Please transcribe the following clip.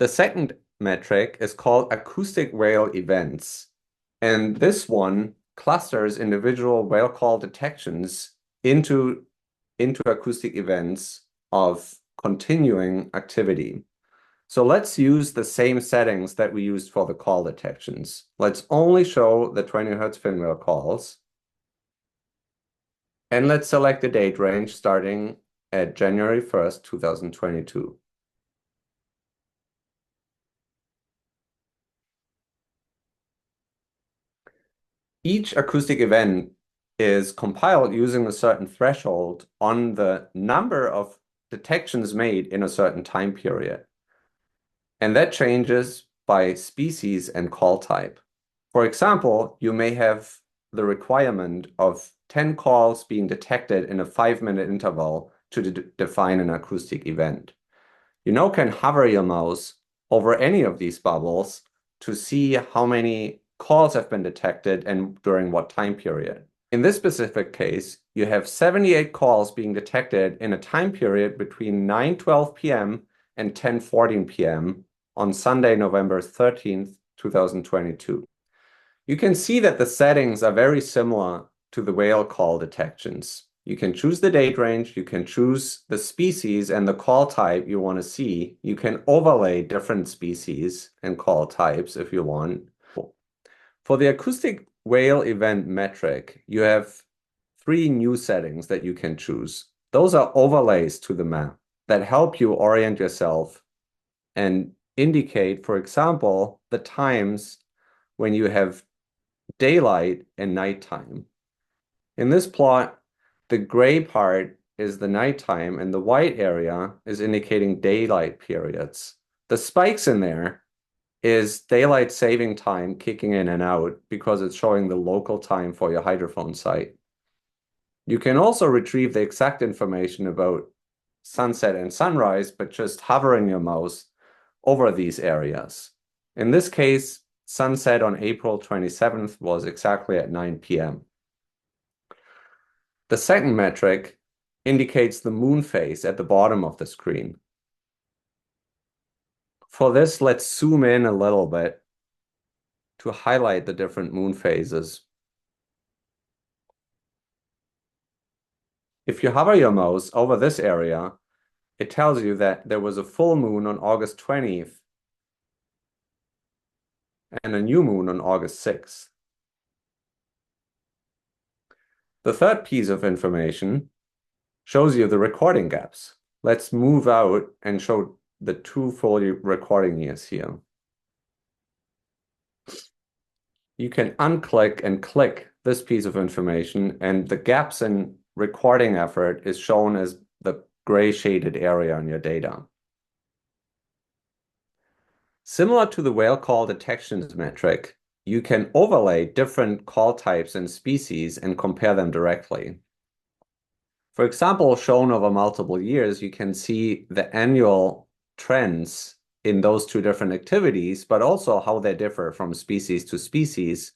The second metric is called acoustic whale events. And this one clusters individual whale call detections into acoustic events of continuing activity. So let's use the same settings that we used for the call detections. Let's only show the 20 Hz fin whale calls. And let's select the date range starting at January 1st, 2022. Each acoustic event is compiled using a certain threshold on the number of detections made in a certain time period. And that changes by species and call type. For example, you may have the requirement of 10 calls being detected in a 5-minute interval to define an acoustic event. You now can hover your mouse over any of these bubbles to see how many calls have been detected and during what time period. In this specific case, you have 78 calls being detected in a time period between 9:12 p.m. and 10:14 p.m. on Sunday, November 13th, 2022. You can see that the settings are very similar to the whale call detections. You can choose the date range, you can choose the species and the call type you want to see. You can overlay different species and call types if you want. For the acoustic whale event metric, you have 3 new settings that you can choose. Those are overlays to the map that help you orient yourself and indicate, for example, the times when you have daylight and nighttime. In this plot, the gray part is the nighttime and the white area is indicating daylight periods. The spikes in there is daylight saving time kicking in and out because it's showing the local time for your hydrophone site. You can also retrieve the exact information about sunset and sunrise, but just hovering your mouse over these areas. In this case, sunset on April 27th was exactly at 9 p.m. The second metric indicates the moon phase at the bottom of the screen. For this, let's zoom in a little bit to highlight the different moon phases. If you hover your mouse over this area, it tells you that there was a full moon on August 20th and a new moon on August 6th. The third piece of information shows you the recording gaps. Let's move out and show the 2 full recording years here. You can unclick and click this piece of information, and the gaps in recording effort is shown as the gray shaded area in your data. Similar to the whale call detections metric, you can overlay different call types and species and compare them directly. For example, shown over multiple years, you can see the annual trends in those 2 different activities, but also how they differ from species to species